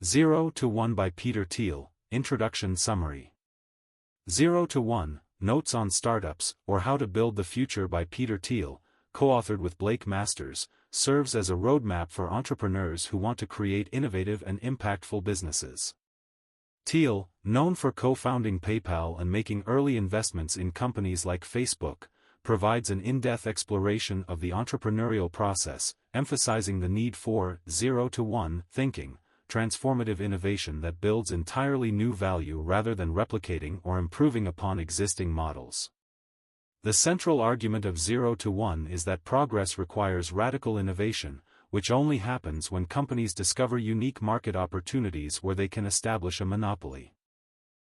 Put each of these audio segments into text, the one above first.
0 to 1 by Peter Thiel, Introduction Summary. 0 to 1, Notes on Startups, or How to Build the Future by Peter Thiel, co-authored with Blake Masters, serves as a roadmap for entrepreneurs who want to create innovative and impactful businesses. Thiel, known for co-founding PayPal and making early investments in companies like Facebook, provides an in-depth exploration of the entrepreneurial process, emphasizing the need for 0 to 1 thinking, transformative innovation that builds entirely new value rather than replicating or improving upon existing models. The central argument of 0 to 1 is that progress requires radical innovation, which only happens when companies discover unique market opportunities where they can establish a monopoly.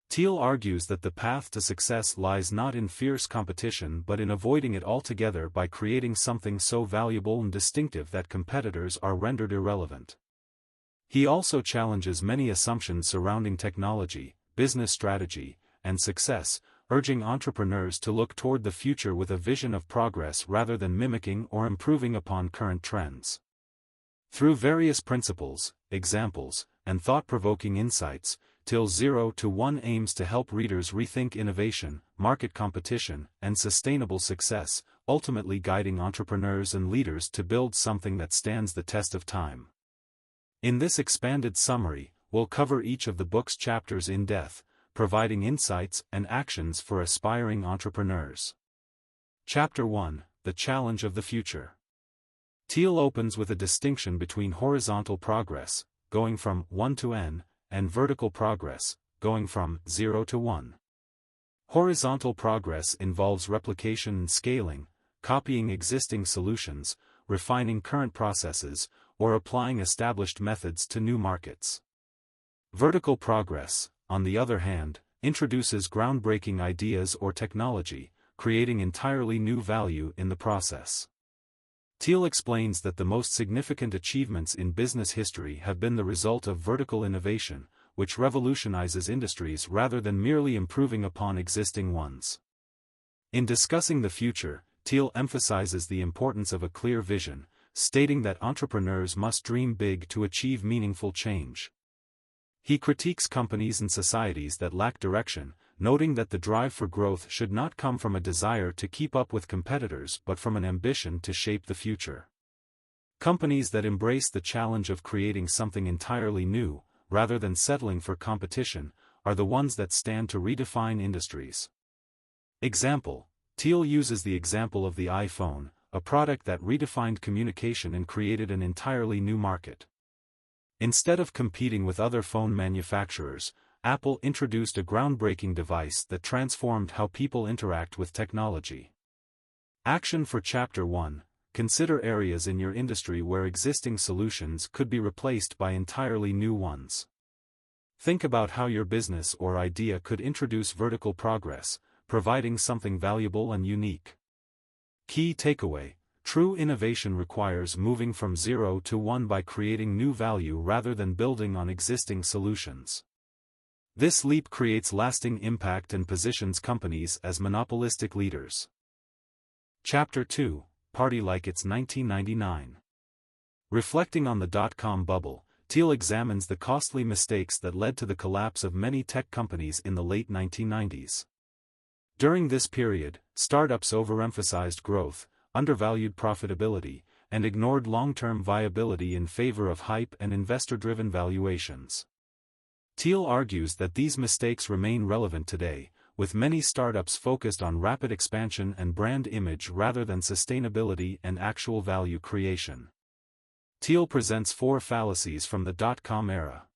Thiel argues that the path to success lies not in fierce competition but in avoiding it altogether by creating something so valuable and distinctive that competitors are rendered irrelevant. He also challenges many assumptions surrounding technology, business strategy, and success, urging entrepreneurs to look toward the future with a vision of progress rather than mimicking or improving upon current trends. Through various principles, examples, and thought-provoking insights, Thiel's 0 to 1 aims to help readers rethink innovation, market competition, and sustainable success, ultimately guiding entrepreneurs and leaders to build something that stands the test of time. In this expanded summary, we'll cover each of the book's chapters in depth, providing insights and actions for aspiring entrepreneurs. Chapter 1: The Challenge of the Future. Thiel opens with a distinction between horizontal progress, going from 1 to n, and vertical progress, going from 0 to 1. Horizontal progress involves replication and scaling, copying existing solutions, refining current processes, or applying established methods to new markets. Vertical progress, on the other hand, introduces groundbreaking ideas or technology, creating entirely new value in the process. Thiel explains that the most significant achievements in business history have been the result of vertical innovation, which revolutionizes industries rather than merely improving upon existing ones. In discussing the future, Thiel emphasizes the importance of a clear vision, stating that entrepreneurs must dream big to achieve meaningful change. He critiques companies and societies that lack direction, noting that the drive for growth should not come from a desire to keep up with competitors but from an ambition to shape the future. Companies that embrace the challenge of creating something entirely new, rather than settling for competition, are the ones that stand to redefine industries. Example: Thiel uses the example of the iPhone, a product that redefined communication and created an entirely new market. Instead of competing with other phone manufacturers, Apple introduced a groundbreaking device that transformed how people interact with technology. Action for Chapter 1: Consider areas in your industry where existing solutions could be replaced by entirely new ones. Think about how your business or idea could introduce vertical progress, providing something valuable and unique. Key takeaway: true innovation requires moving from 0 to 1 by creating new value rather than building on existing solutions. This leap creates lasting impact and positions companies as monopolistic leaders. Chapter 2: Party Like It's 1999. Reflecting on the dot-com bubble, Thiel examines the costly mistakes that led to the collapse of many tech companies in the late 1990s. During this period, startups overemphasized growth, undervalued profitability, and ignored long-term viability in favor of hype and investor-driven valuations. Thiel argues that these mistakes remain relevant today, with many startups focused on rapid expansion and brand image rather than sustainability and actual value creation. Thiel presents 4 fallacies from the dot-com era.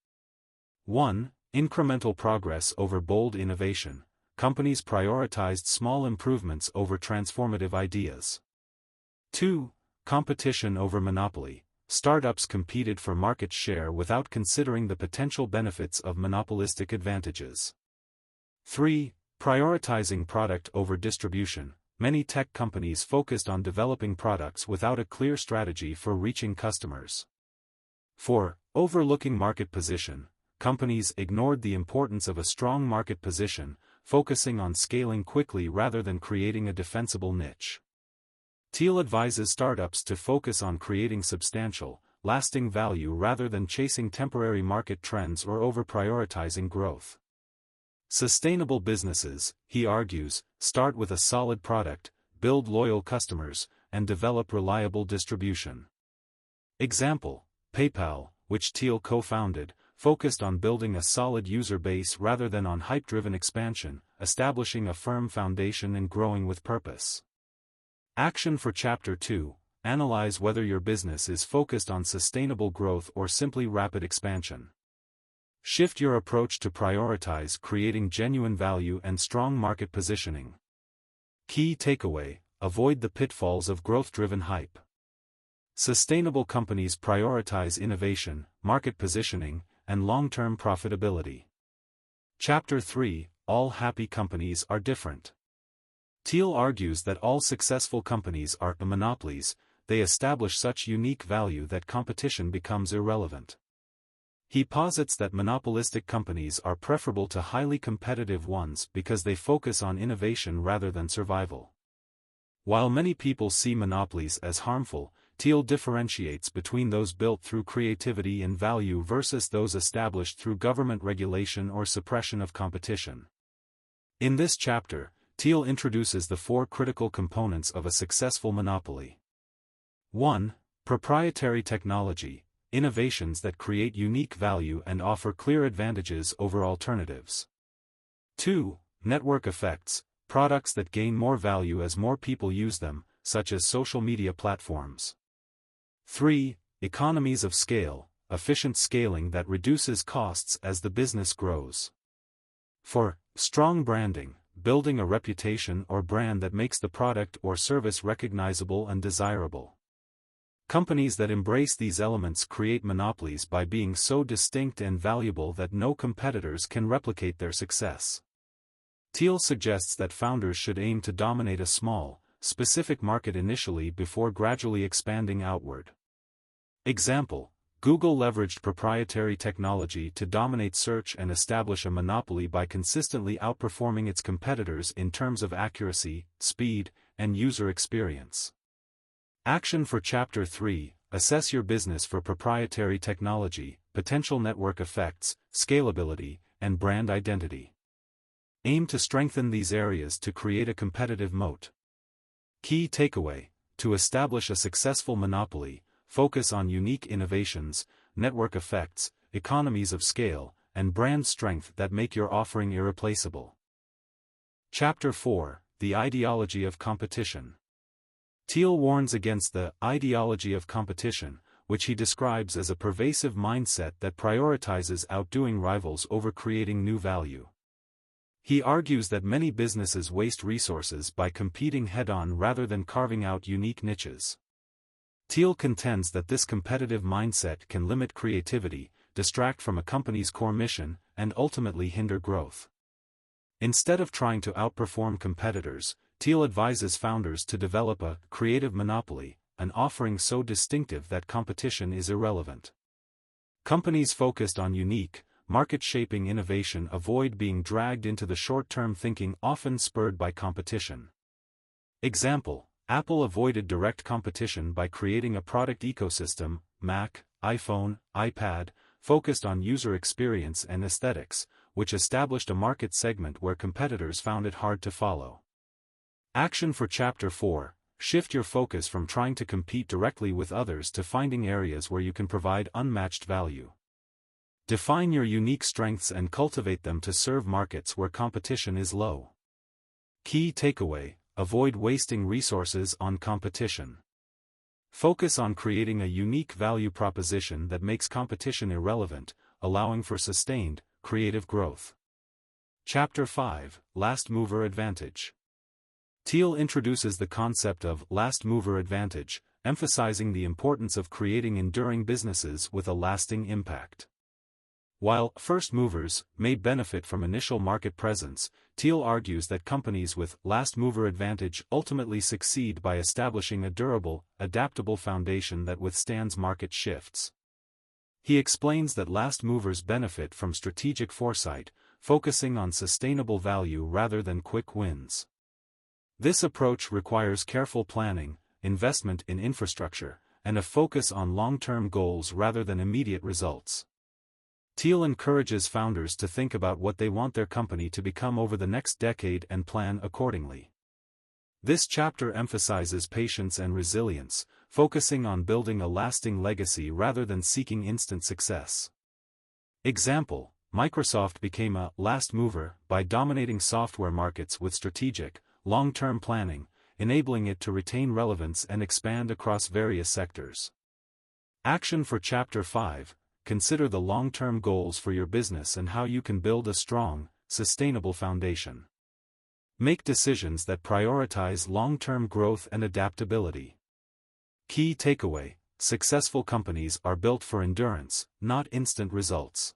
1. Incremental progress over bold innovation. Companies prioritized small improvements over transformative ideas. 2. Competition over monopoly. Startups competed for market share without considering the potential benefits of monopolistic advantages. 3. Prioritizing product over distribution. Many tech companies focused on developing products without a clear strategy for reaching customers. 4. Overlooking market position. Companies ignored the importance of a strong market position, focusing on scaling quickly rather than creating a defensible niche. Thiel advises startups to focus on creating substantial, lasting value rather than chasing temporary market trends or over-prioritizing growth. Sustainable businesses, he argues, start with a solid product, build loyal customers, and develop reliable distribution. Example: PayPal, which Thiel co-founded, focused on building a solid user base rather than on hype-driven expansion, establishing a firm foundation and growing with purpose. Action for Chapter 2: Analyze whether your business is focused on sustainable growth or simply rapid expansion. Shift your approach to prioritize creating genuine value and strong market positioning. Key takeaway: avoid the pitfalls of growth-driven hype. Sustainable companies prioritize innovation, market positioning, and long-term profitability. Chapter 3: All happy companies are different. Thiel argues that all successful companies are monopolies. They establish such unique value that competition becomes irrelevant. He posits that monopolistic companies are preferable to highly competitive ones because they focus on innovation rather than survival. While many people see monopolies as harmful, Thiel differentiates between those built through creativity and value versus those established through government regulation or suppression of competition. In this chapter, Thiel introduces the 4 critical components of a successful monopoly. 1. Proprietary technology, innovations that create unique value and offer clear advantages over alternatives. 2. Network effects, products that gain more value as more people use them, such as social media platforms. 3. Economies of scale, efficient scaling that reduces costs as the business grows. 4. Strong branding, building a reputation or brand that makes the product or service recognizable and desirable. Companies that embrace these elements create monopolies by being so distinct and valuable that no competitors can replicate their success. Thiel suggests that founders should aim to dominate a small, specific market initially before gradually expanding outward. Example: Google leveraged proprietary technology to dominate search and establish a monopoly by consistently outperforming its competitors in terms of accuracy, speed, and user experience. Action for Chapter 3: Assess your business for proprietary technology, potential network effects, scalability, and brand identity. Aim to strengthen these areas to create a competitive moat. Key takeaway: to establish a successful monopoly, focus on unique innovations, network effects, economies of scale, and brand strength that make your offering irreplaceable. Chapter 4: The Ideology of Competition. Thiel warns against the ideology of competition, which he describes as a pervasive mindset that prioritizes outdoing rivals over creating new value. He argues that many businesses waste resources by competing head-on rather than carving out unique niches. Thiel contends that this competitive mindset can limit creativity, distract from a company's core mission, and ultimately hinder growth. Instead of trying to outperform competitors, Thiel advises founders to develop a creative monopoly, an offering so distinctive that competition is irrelevant. Companies focused on unique, market-shaping innovation avoid being dragged into the short-term thinking often spurred by competition. Example: Apple avoided direct competition by creating a product ecosystem, Mac, iPhone, iPad, focused on user experience and aesthetics, which established a market segment where competitors found it hard to follow. Action for Chapter 4: Shift your focus from trying to compete directly with others to finding areas where you can provide unmatched value. Define your unique strengths and cultivate them to serve markets where competition is low. Key takeaway: avoid wasting resources on competition. Focus on creating a unique value proposition that makes competition irrelevant, allowing for sustained, creative growth. Chapter 5: Last Mover Advantage. Thiel introduces the concept of last mover advantage, emphasizing the importance of creating enduring businesses with a lasting impact. While first movers may benefit from initial market presence, Thiel argues that companies with last mover advantage ultimately succeed by establishing a durable, adaptable foundation that withstands market shifts. He explains that last movers benefit from strategic foresight, focusing on sustainable value rather than quick wins. This approach requires careful planning, investment in infrastructure, and a focus on long-term goals rather than immediate results. Thiel encourages founders to think about what they want their company to become over the next decade and plan accordingly. This chapter emphasizes patience and resilience, focusing on building a lasting legacy rather than seeking instant success. Example: Microsoft became a last mover by dominating software markets with strategic, long-term planning, enabling it to retain relevance and expand across various sectors. Action for Chapter 5: Consider the long-term goals for your business and how you can build a strong, sustainable foundation. Make decisions that prioritize long-term growth and adaptability. Key takeaway: successful companies are built for endurance, not instant results.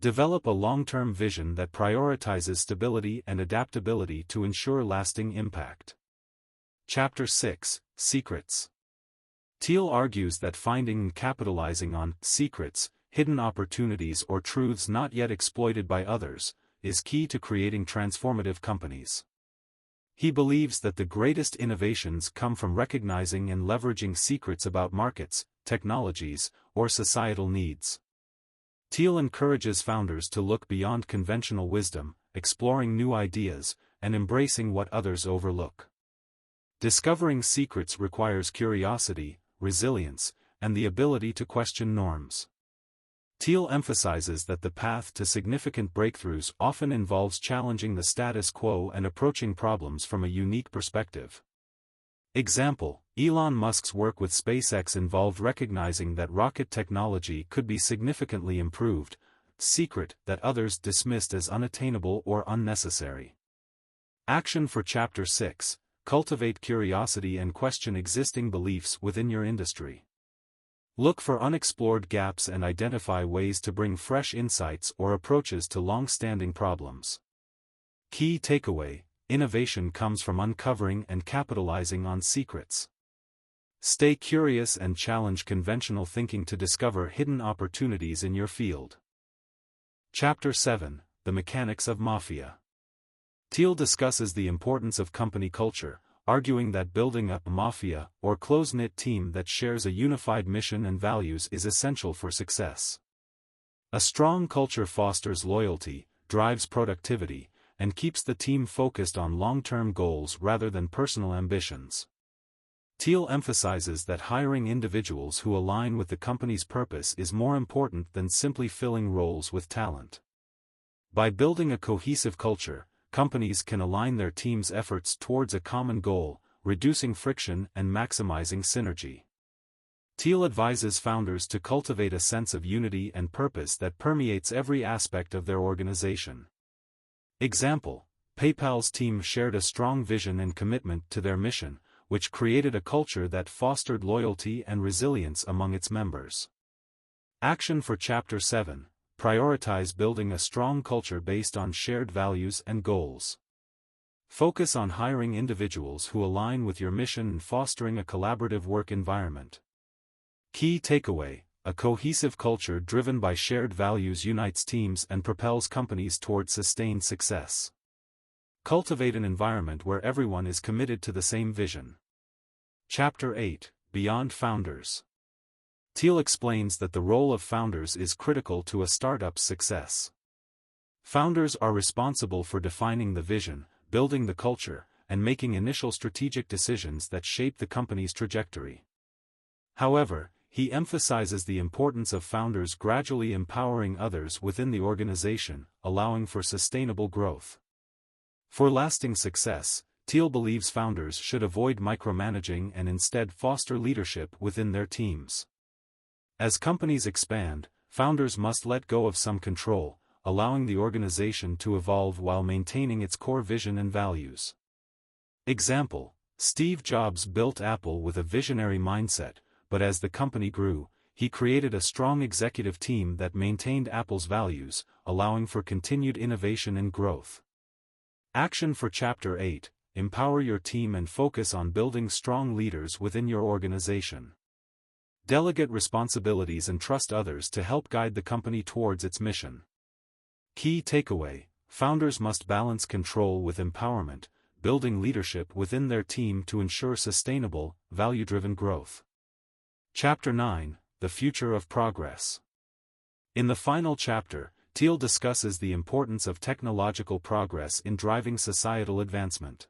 Develop a long-term vision that prioritizes stability and adaptability to ensure lasting impact. Chapter 6: Secrets. Thiel argues that finding and capitalizing on secrets, hidden opportunities or truths not yet exploited by others, is key to creating transformative companies. He believes that the greatest innovations come from recognizing and leveraging secrets about markets, technologies, or societal needs. Thiel encourages founders to look beyond conventional wisdom, exploring new ideas, and embracing what others overlook. Discovering secrets requires curiosity, resilience, and the ability to question norms. Thiel emphasizes that the path to significant breakthroughs often involves challenging the status quo and approaching problems from a unique perspective. Example: Elon Musk's work with SpaceX involved recognizing that rocket technology could be significantly improved, a secret that others dismissed as unattainable or unnecessary. Action for Chapter 6: Cultivate curiosity and question existing beliefs within your industry. Look for unexplored gaps and identify ways to bring fresh insights or approaches to long-standing problems. Key takeaway: innovation comes from uncovering and capitalizing on secrets. Stay curious and challenge conventional thinking to discover hidden opportunities in your field. Chapter 7: The Mechanics of Mafia. Thiel discusses the importance of company culture, arguing that building a mafia, or close-knit team that shares a unified mission and values is essential for success. A strong culture fosters loyalty, drives productivity, and keeps the team focused on long-term goals rather than personal ambitions. Thiel emphasizes that hiring individuals who align with the company's purpose is more important than simply filling roles with talent. By building a cohesive culture, companies can align their team's efforts towards a common goal, reducing friction and maximizing synergy. Thiel advises founders to cultivate a sense of unity and purpose that permeates every aspect of their organization. Example: PayPal's team shared a strong vision and commitment to their mission, which created a culture that fostered loyalty and resilience among its members. Action for Chapter 7: Prioritize building a strong culture based on shared values and goals. Focus on hiring individuals who align with your mission and fostering a collaborative work environment. Key takeaway: a cohesive culture driven by shared values unites teams and propels companies towards sustained success. Cultivate an environment where everyone is committed to the same vision. Chapter 8: Beyond Founders. Thiel explains that the role of founders is critical to a startup's success. Founders are responsible for defining the vision, building the culture, and making initial strategic decisions that shape the company's trajectory. However, he emphasizes the importance of founders gradually empowering others within the organization, allowing for sustainable growth. For lasting success, Thiel believes founders should avoid micromanaging and instead foster leadership within their teams. As companies expand, founders must let go of some control, allowing the organization to evolve while maintaining its core vision and values. Example: Steve Jobs built Apple with a visionary mindset, but as the company grew, he created a strong executive team that maintained Apple's values, allowing for continued innovation and growth. Action for Chapter 8: Empower your team and focus on building strong leaders within your organization. Delegate responsibilities and trust others to help guide the company towards its mission. Key takeaway: founders must balance control with empowerment, building leadership within their team to ensure sustainable, value-driven growth. Chapter 9, The Future of Progress. In the final chapter, Thiel discusses the importance of technological progress in driving societal advancement.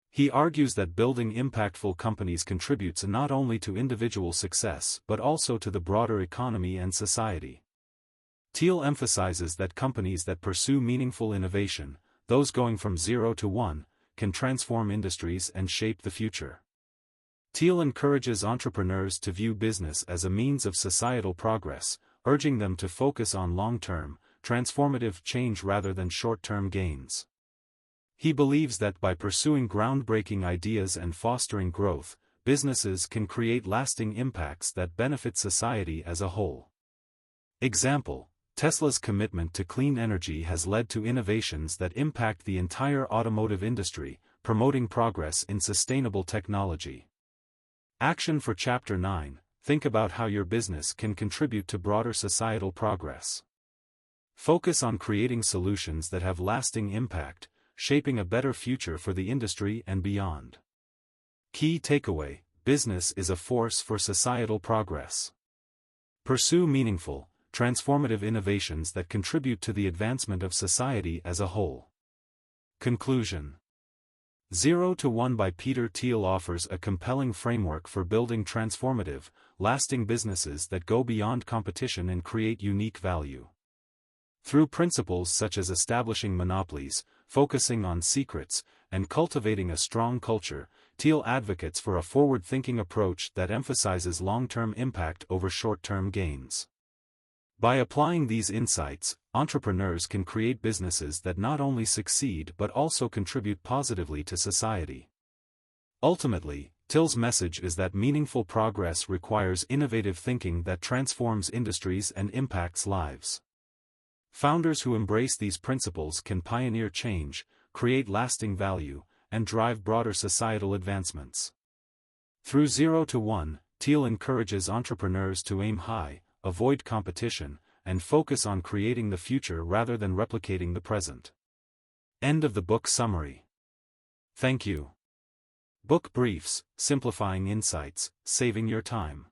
He argues that building impactful companies contributes not only to individual success but also to the broader economy and society. Thiel emphasizes that companies that pursue meaningful innovation, those going from 0 to 1, can transform industries and shape the future. Thiel encourages entrepreneurs to view business as a means of societal progress, urging them to focus on long-term, transformative change rather than short-term gains. He believes that by pursuing groundbreaking ideas and fostering growth, businesses can create lasting impacts that benefit society as a whole. Example: Tesla's commitment to clean energy has led to innovations that impact the entire automotive industry, promoting progress in sustainable technology. Action for Chapter 9: Think about how your business can contribute to broader societal progress. Focus on creating solutions that have lasting impact, shaping a better future for the industry and beyond. Key takeaway: business is a force for societal progress. Pursue meaningful, transformative innovations that contribute to the advancement of society as a whole. Conclusion: 0 to 1 by Peter Thiel offers a compelling framework for building transformative, lasting businesses that go beyond competition and create unique value. Through principles such as establishing monopolies, focusing on secrets, and cultivating a strong culture, Thiel advocates for a forward-thinking approach that emphasizes long-term impact over short-term gains. By applying these insights, entrepreneurs can create businesses that not only succeed but also contribute positively to society. Ultimately, Thiel's message is that meaningful progress requires innovative thinking that transforms industries and impacts lives. Founders who embrace these principles can pioneer change, create lasting value, and drive broader societal advancements. Through 0 to 1, Thiel encourages entrepreneurs to aim high, avoid competition, and focus on creating the future rather than replicating the present. End of the book summary. Thank you. Book briefs, simplifying insights, saving your time.